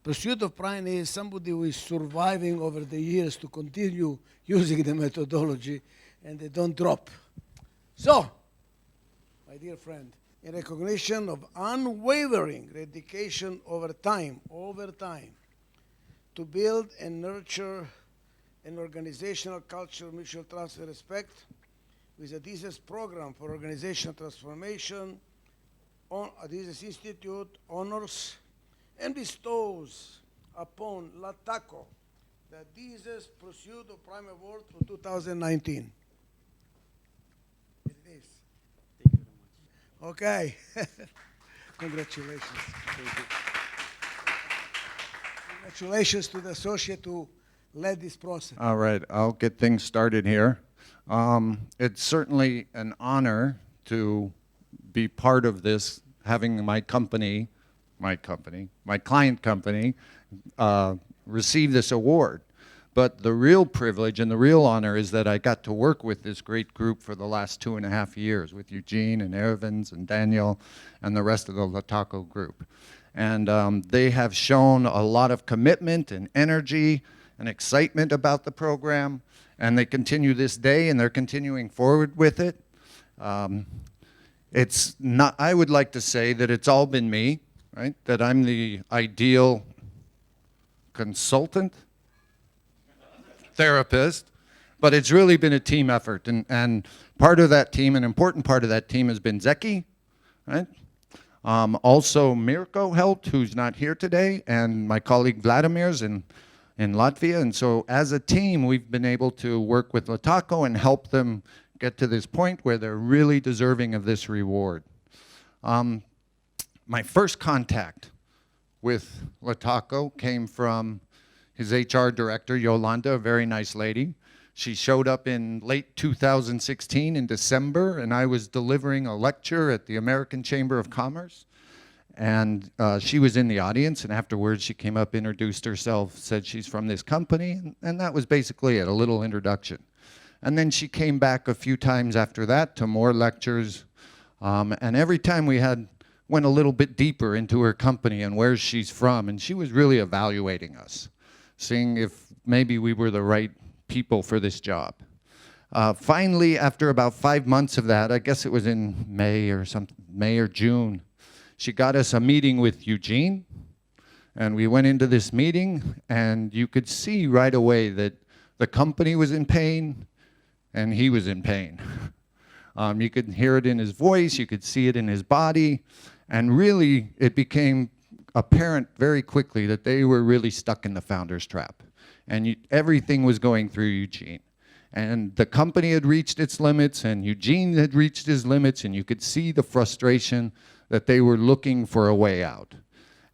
Pursuit of prime is somebody who is surviving over the years to continue using the methodology and they don't drop. So, my dear friend, in recognition of unwavering dedication over time, to build and nurture an organizational culture of mutual trust and respect, with Adizes program for organizational transformation, Adizes Institute honors and bestows upon Latakko the Adizes Pursuit of Prime Award for 2019. It is. Thank you very much. Okay. Congratulations. Thank you. Congratulations to the associate who led this process. All right, I'll get things started here. It's certainly an honor to be part of this, having my client company, receive this award. But the real privilege and the real honor is that I got to work with this great group for the last 2.5 years, with Eugene and Ervins and Daniel and the rest of the Latakko group. And they have shown a lot of commitment and energy and excitement about the program, and they continue this day, and they're continuing forward with it. It's not, I would like to say that it's all been me, right? That I'm the ideal consultant, therapist, but it's really been a team effort, and part of that team, an important part of that team has been Zeki, right? Also Mirko helped, who's not here today, and my colleague Vladimir's in Latvia, and so as a team we've been able to work with Latakko and help them get to this point where they're really deserving of this reward. My first contact with Latakko came from his HR director, Yolanda, a very nice lady. She showed up in late 2016 in December, and I was delivering a lecture at the American Chamber of Commerce. And she was in the audience, and afterwards she came up, introduced herself, said she's from this company, and that was basically it, a little introduction. And then she came back a few times after that to more lectures, and every time we went a little bit deeper into her company and where she's from, and she was really evaluating us, seeing if maybe we were the right people for this job. Finally, after about 5 months of that, I guess it was in May or June, she got us a meeting with Eugene, and we went into this meeting, and you could see right away that the company was in pain, and he was in pain. You could hear it in his voice, you could see it in his body, and really it became apparent very quickly that they were really stuck in the founder's trap. And everything was going through Eugene. And the company had reached its limits, and Eugene had reached his limits, and you could see the frustration that they were looking for a way out.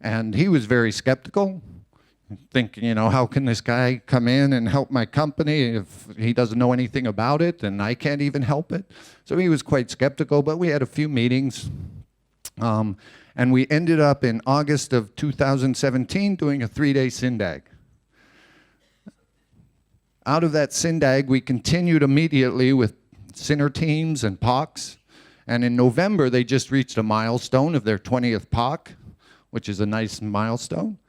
And he was very skeptical, thinking, you know, how can this guy come in and help my company if he doesn't know anything about it and I can't even help it? So he was quite skeptical, but we had a few meetings. And we ended up in August of 2017 doing a 3-day Syndag. Out of that Syndag, we continued immediately with Sinner teams and POCs. And in November, they just reached a milestone of their 20th POC, which is a nice milestone.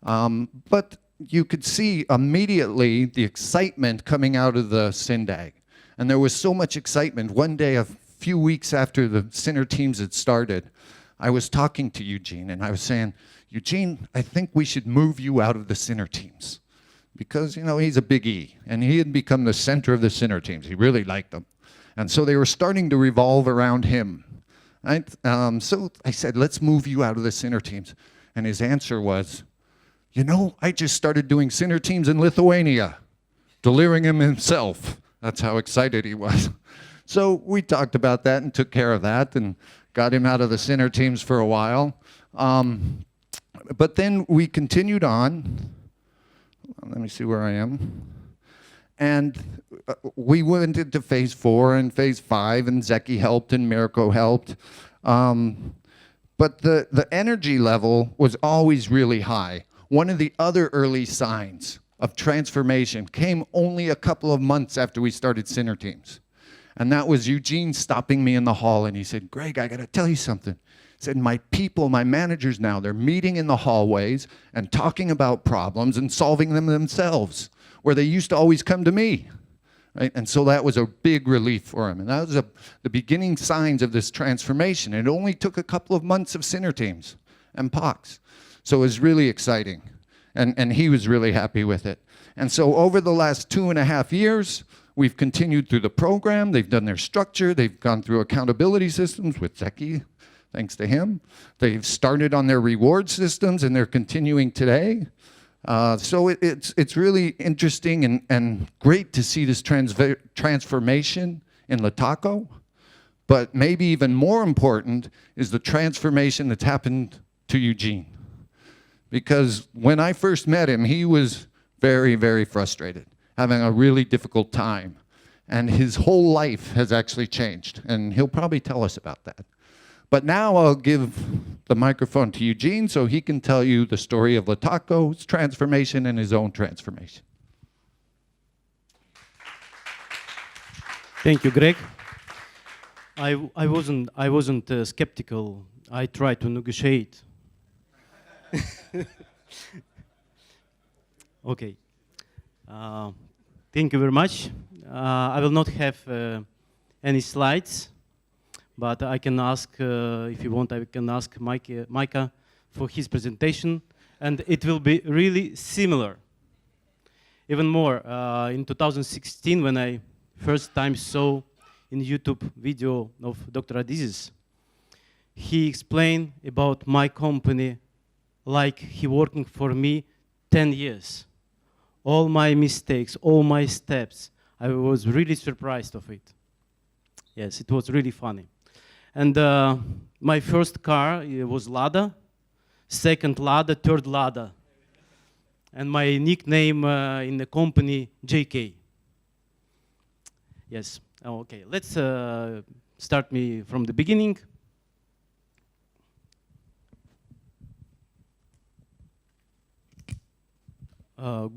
But you could see immediately the excitement coming out of the Syndag. And there was so much excitement. One day, a few weeks after the Sinner teams had started, I was talking to Eugene, and I was saying, Eugene, I think we should move you out of the Sinner teams. Because, you know, he's a big E, and he had become the center of the Sinner teams. He really liked them. And so they were starting to revolve around him. Right? So I said, let's move you out of the Sinner teams. And his answer was, you know, I just started doing Sinner teams in Lithuania, delivering him himself. That's how excited he was. So we talked about that and took care of that and got him out of the Sinner teams for a while. But then we continued on. Let me see where I am. And we went into phase 4 and phase 5, and Zeki helped and Mirko helped. But the energy level was always really high. One of the other early signs of transformation came only a couple of months after we started Sinner teams. And that was Eugene stopping me in the hall, and he said, Greg, I got to tell you something. said, my people, my managers now, they're meeting in the hallways and talking about problems and solving them themselves, where they used to always come to me. Right? And so that was a big relief for him. And that was the beginning signs of this transformation. It only took a couple of months of center teams and POCs. So it was really exciting. And he was really happy with it. And so over the last 2.5 years, we've continued through the program. They've done their structure. They've gone through accountability systems with Zeki, thanks to him. They've started on their reward systems, and they're continuing today. So it's really interesting and great to see this transformation in Latakko. But maybe even more important is the transformation that's happened to Eugene. Because when I first met him, he was very, very frustrated, having a really difficult time. And his whole life has actually changed. And he'll probably tell us about that. But now I'll give the microphone to Eugene so he can tell you the story of Latakko's transformation and his own transformation. Thank you, Greg. I wasn't skeptical. I tried to negotiate. Okay. Thank you very much. I will not have any slides, but I can ask, if you want, I can ask Micah for his presentation, and it will be really similar. Even more, in 2016, when I first time saw in YouTube video of Dr. Adizes, he explained about my company like he working for me 10 years. All my mistakes, all my steps, I was really surprised of it. Yes, it was really funny. And my first car was Lada, second Lada, third Lada. And my nickname in the company, JK. Yes, okay, let's start me from the beginning.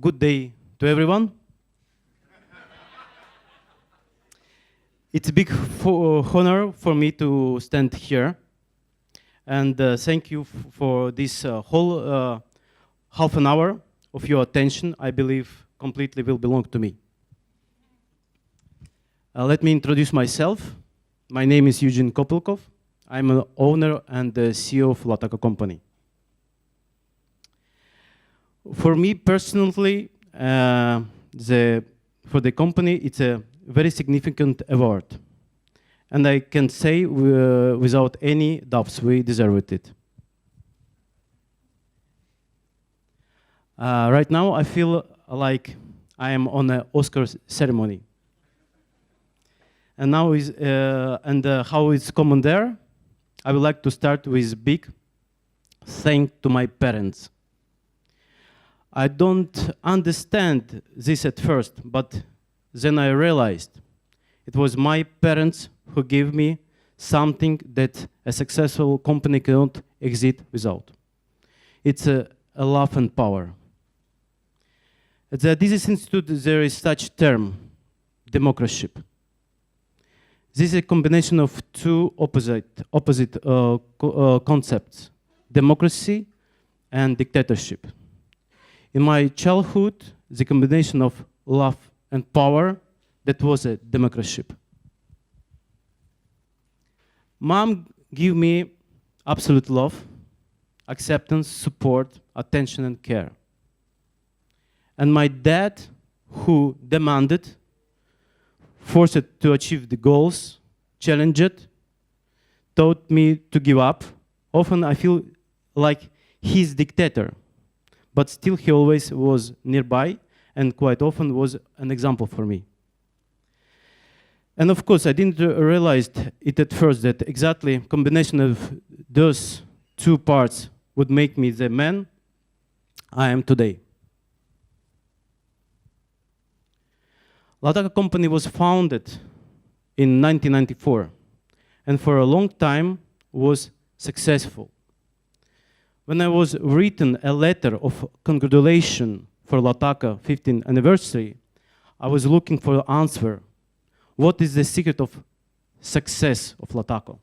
Good day to everyone. It's a big honor for me to stand here. And thank you for this whole half an hour of your attention. I believe completely will belong to me. Let me introduce myself. My name is Eugene Kopilkovs. I'm an owner and the CEO of Latakko company. For me personally, for the company, it's a very significant award. And I can say without any doubts, we deserved it. Right now, I feel like I am on an Oscar ceremony. And now how it's common there, I would like to start with big thank to my parents. I don't understand this at first, but then I realized it was my parents who gave me something that a successful company cannot exist without. It's a love and power. At the Adizes Institute, there is such term, democracy. This is a combination of two opposite concepts, democracy and dictatorship. In my childhood, the combination of love and power, that was a democracy. Mom gave me absolute love, acceptance, support, attention, and care. And my dad, who demanded, forced to achieve the goals, challenged, taught me to give up. Often I feel like he's dictator, but still he always was nearby and quite often was an example for me. And of course, I didn't realize it at first that exactly combination of those two parts would make me the man I am today. Latakko company was founded in 1994 and for a long time was successful. When I was written a letter of congratulation for Latakko 15th anniversary, I was looking for an answer. What is the secret of success of Latakko?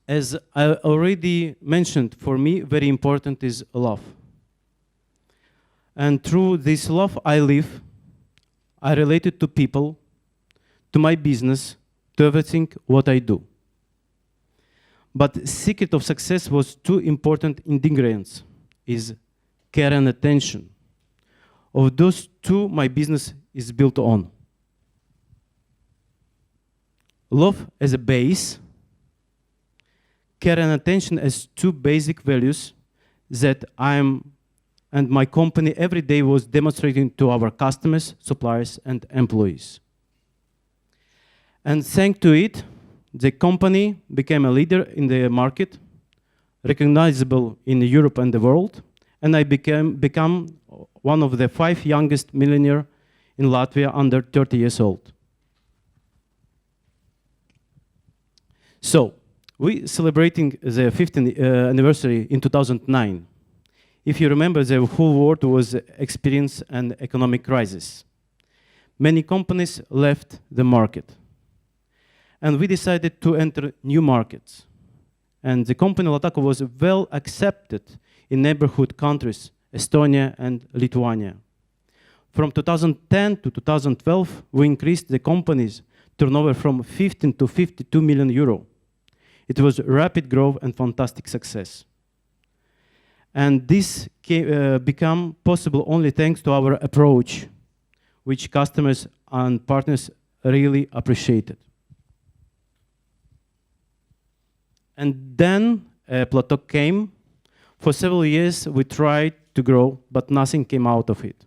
As I already mentioned, for me, very important is love. And through this love I live, I related to people, to my business, to everything what I do. But secret of success was two important ingredients, is care and attention. Of those two, my business is built on. Love as a base, care and attention as two basic values that I'm and my company every day was demonstrating to our customers, suppliers, and employees. And thanks to it, the company became a leader in the market, recognizable in Europe and the world, and I become one of the 5 youngest millionaires in Latvia under 30 years old. So, we celebrating the 15th anniversary in 2009. If you remember, the whole world was experiencing an economic crisis. Many companies left the market. And we decided to enter new markets. And the company Latakko was well accepted in neighborhood countries, Estonia and Lithuania. From 2010 to 2012, we increased the company's turnover from 15 to 52 million euro. It was rapid growth and fantastic success. And this became possible only thanks to our approach, which customers and partners really appreciated. And then a plateau came. For several years, we tried to grow, but nothing came out of it.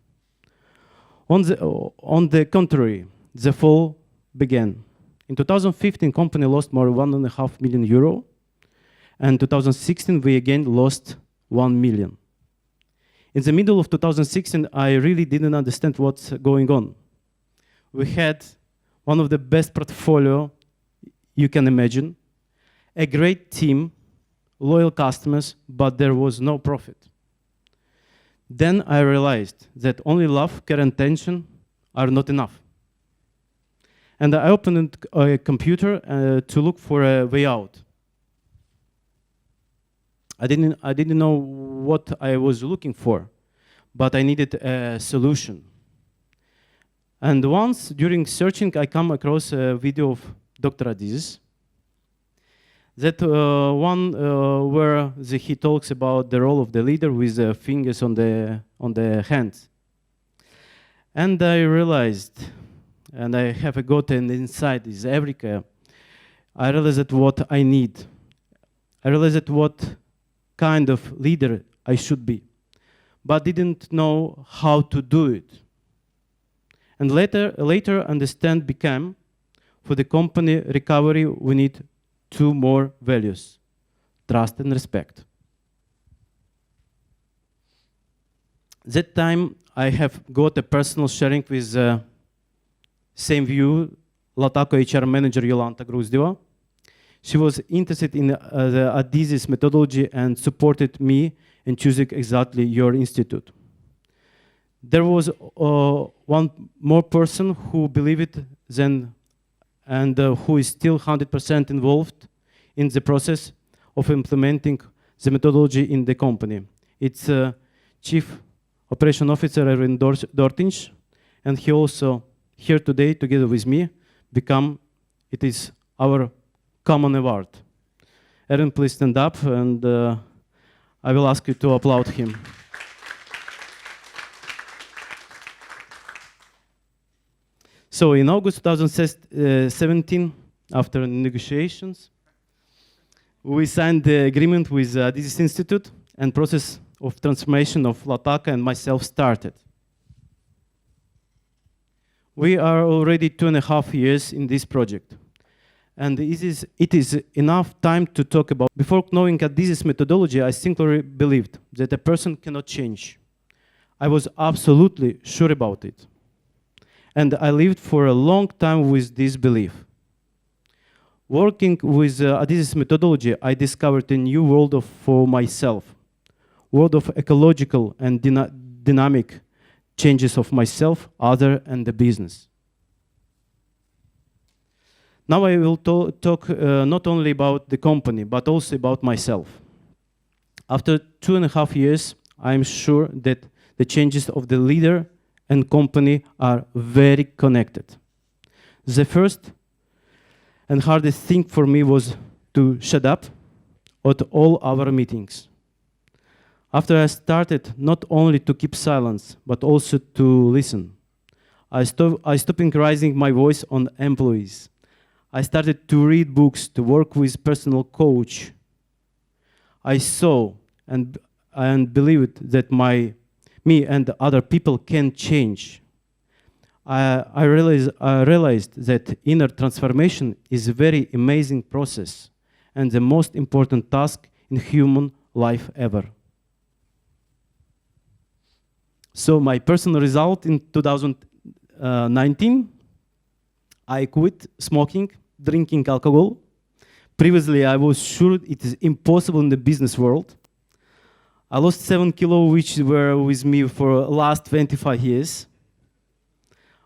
On the contrary, the fall began. In 2015, company lost more than 1.5 million euro. And 2016, we again lost 1 million. In the middle of 2016, I really didn't understand what's going on. We had one of the best portfolio you can imagine, a great team, loyal customers, but there was no profit. Then I realized that only love, care, and attention are not enough. And I opened a computer to look for a way out. I didn't know what I was looking for, but I needed a solution. And once during searching, I come across a video of Dr. Adizes. That one where he talks about the role of the leader with the fingers on the hands. And I realized, and I have got an insight, is Africa. I realized that what I need. I realized that what kind of leader I should be, but didn't know how to do it. And later understand became, for the company recovery, we need 2 more values, trust and respect. That time I have got a personal sharing with same view, Latakko HR manager Jolanta Gruzdiva. She was interested in the Adizes methodology and supported me in choosing exactly your institute. There was one more person who believed it then and who is still 100% involved in the process of implementing the methodology in the company. It's Chief Operation Officer Erwin Dortinch, and he also here today together with me it is our common award. Erwin, please stand up, and I will ask you to applaud him. So in August 2017, after negotiations, we signed the agreement with Adizes Institute, and process of transformation of Latakko and myself started. We are already 2.5 years in this project, and it is enough time to talk about. Before knowing Adizes methodology, I simply believed that a person cannot change. I was absolutely sure about it. And I lived for a long time with this belief. Working with Adizes methodology, I discovered a new world for myself, world of ecological and dynamic changes of myself, other, and the business. Now I will talk not only about the company, but also about myself. After 2.5 years, I'm sure that the changes of the leader and company are very connected. The first and hardest thing for me was to shut up at all our meetings. After I started not only to keep silence, but also to listen, I stopped increasing my voice on employees. I started to read books, to work with personal coach. I saw and believed that me and other people can change. I realized that inner transformation is a very amazing process and the most important task in human life ever. So my personal result in 2019, I quit smoking, drinking alcohol. Previously, I was sure it is impossible in the business world. I lost 7 kilos, which were with me for the last 25 years.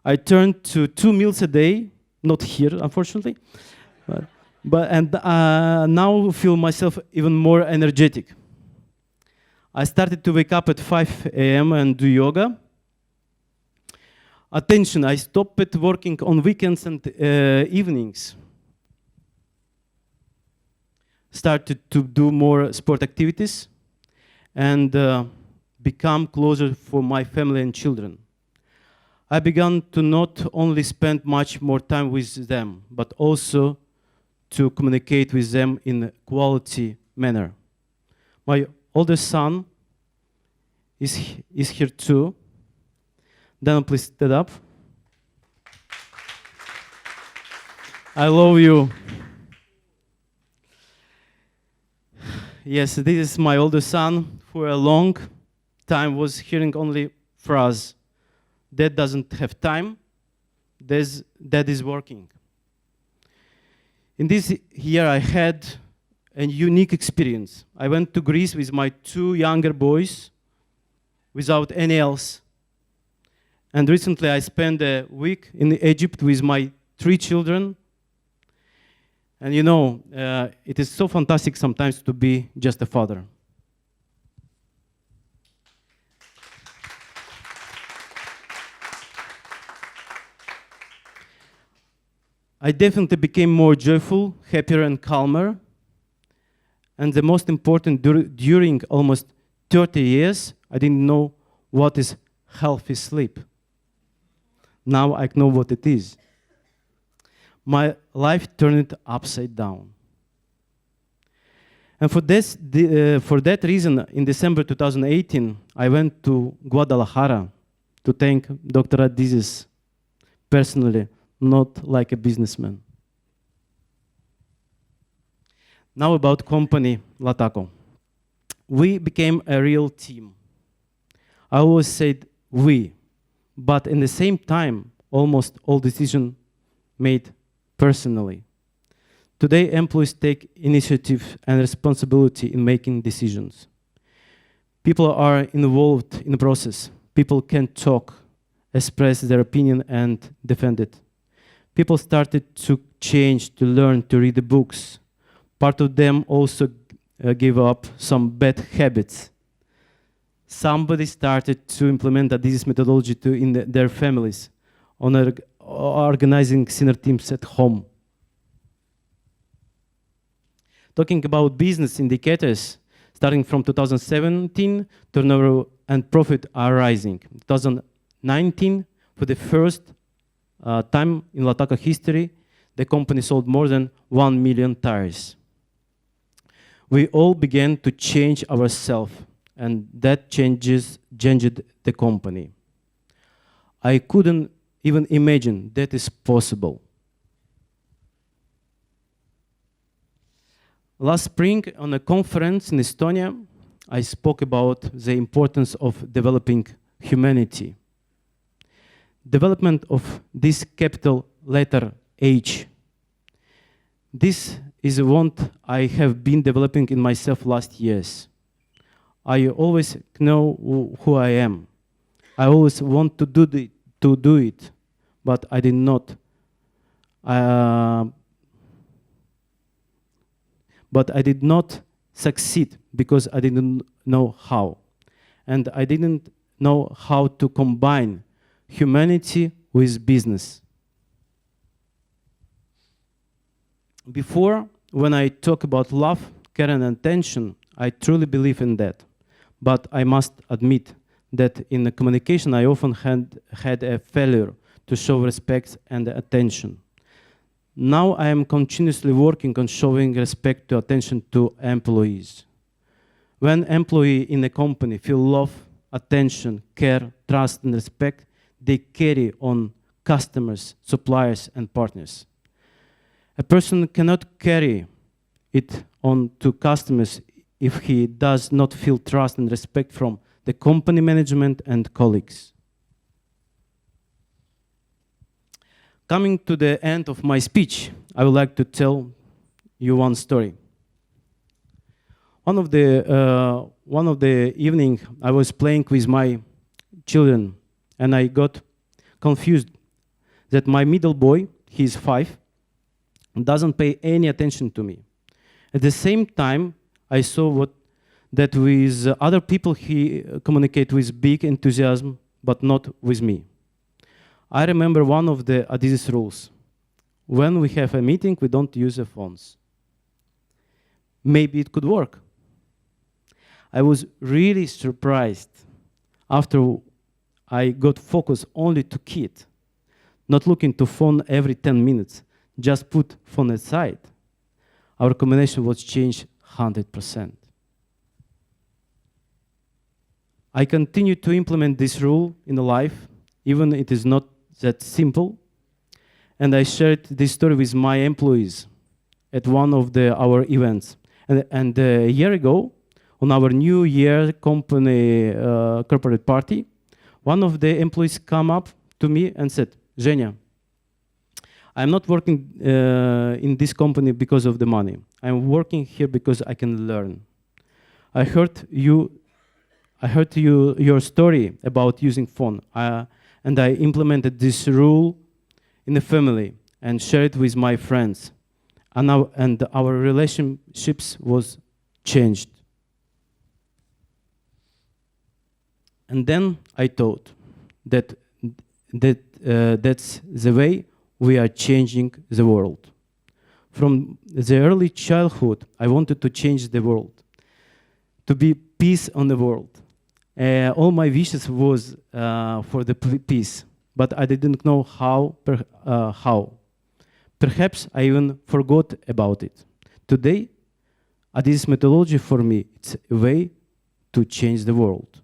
I turned to 2 meals a day, not here, unfortunately, but now feel myself even more energetic. I started to wake up at 5 a.m. and do yoga. Attention, I stopped working on weekends and evenings. Started to do more sport activities and become closer for my family and children. I began to not only spend much more time with them, but also to communicate with them in a quality manner. My oldest son is here too. Dan, please stand up. I love you. Yes, this is my oldest son, who for a long time was hearing only phrase, "Dad doesn't have time, Dad is working." In this year, I had a unique experience. I went to Greece with my 2 younger boys without any else. And recently, I spent a week in Egypt with my 3 children. And you know, it is so fantastic sometimes to be just a father. I definitely became more joyful, happier, and calmer. And the most important, during almost 30 years, I didn't know what is healthy sleep. Now I know what it is. My life turned upside down. And for that reason, in December 2018, I went to Guadalajara to thank Dr. Adizes personally, not like a businessman. Now about company Latakko. We became a real team. I always said we, but in the same time, almost all decisions made personally. Today, employees take initiative and responsibility in making decisions. People are involved in the process. People can talk, express their opinion, and defend it. People started to change, to learn, to read the books. Part of them also gave up some bad habits. Somebody started to implement this methodology in their families, on organizing senior teams at home. Talking about business indicators, starting from 2017, turnover and profit are rising. 2019, for the first time in Latakko history, the company sold more than 1 million tires. We all began to change ourselves, and that changed the company. I couldn't even imagine that is possible. Last spring, on a conference in Estonia, I spoke about the importance of developing humanity. Development of this capital letter H. This is what I have been developing in myself last years. I always know who I am. I always want to do it, but I did not. but I did not succeed because I didn't know how. And I didn't know how to combine humanity with business. Before, when I talk about love, care and attention, I truly believe in that. But I must admit that in the communication I often had a failure to show respect and attention. Now I am continuously working on showing respect to attention to employees. When employees in a company feel love, attention, care, trust and respect, they carry on customers, suppliers and partners. A person cannot carry it on to customers if he does not feel trust and respect from the company management and colleagues. Coming to the end of my speech, I would like to tell you one story. One of the evening, I was playing with my children, and I got confused that my middle boy, he's 5, doesn't pay any attention to me. At the same time, I saw that with other people he communicates with big enthusiasm, but not with me. I remember one of the Adizes rules. When we have a meeting, we don't use the phones. Maybe it could work. I was really surprised after I got focused only to kid, not looking to phone every 10 minutes, just put phone aside. Our combination was changed 100%. I continue to implement this rule in the life, even it is not that simple. And I shared this story with my employees at one of our events. And a year ago, on our New Year company corporate party, one of the employees come up to me and said, Zhenya, I'm not working in this company because of the money. I'm working here because I can learn. I heard your story about using phone, and I implemented this rule in the family and shared it with my friends. And our relationships was changed. And then I thought that's the way we are changing the world. From the early childhood, I wanted to change the world, to be peace on the world. All my wishes was for the peace, but I didn't know how. Perhaps I even forgot about it. Today, this methodology for me, it's a way to change the world.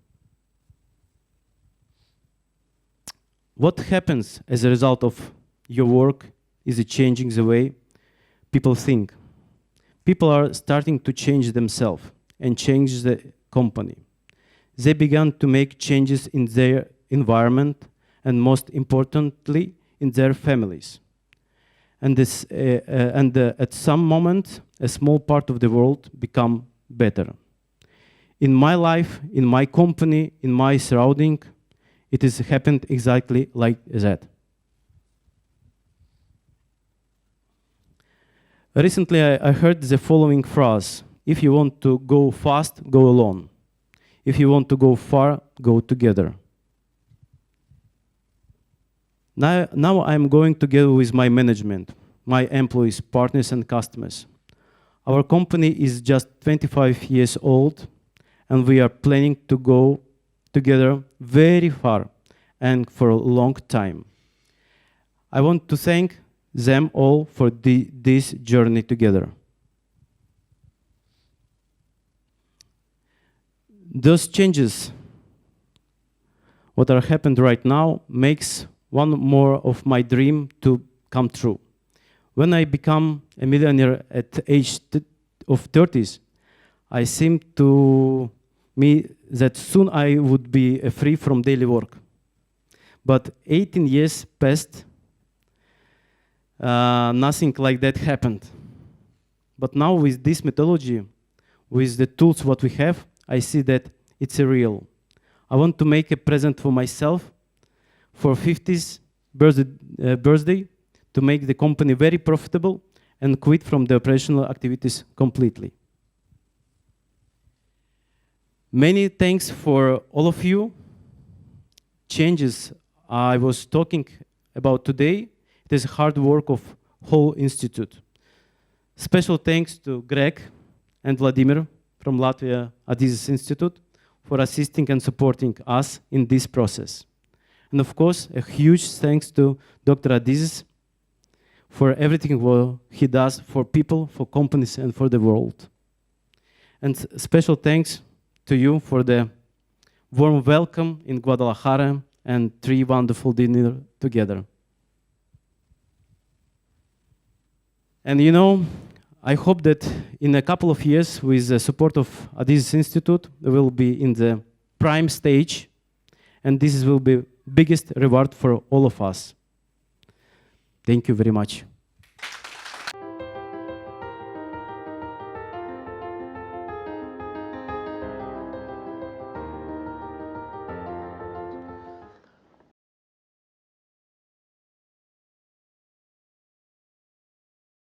What happens as a result of your work is changing the way people think. People are starting to change themselves and change the company. They began to make changes in their environment and most importantly, in their families. And at some moment, a small part of the world become better. In my life, in my company, in my surrounding, it has happened exactly like that. Recently, I heard the following phrase: if you want to go fast, go alone. If you want to go far, go together. Now I'm going together with my management, my employees, partners, and customers. Our company is just 25 years old, and we are planning to go together very far and for a long time. I want to thank them all for this journey together. Those changes, what are happened right now, makes one more of my dream to come true. When I become a millionaire at the age of 30s, I seem to me that soon I would be free from daily work. But 18 years passed, nothing like that happened. But now with this methodology, with the tools what we have, I see that it's a real. I want to make a present for myself for 50th birthday to make the company very profitable and quit from the operational activities completely. Many thanks for all of you. Changes I was talking about today, it is hard work of whole institute. Special thanks to Greg and Vladimir from Latvia Adizes Institute for assisting and supporting us in this process. And of course, a huge thanks to Dr. Adizes for everything what he does for people, for companies, and for the world. And special thanks to you for the warm welcome in Guadalajara and 3 wonderful dinners together. And you know, I hope that in a couple of years, with the support of Adizes Institute, we will be in the prime stage, and this will be biggest reward for all of us. Thank you very much.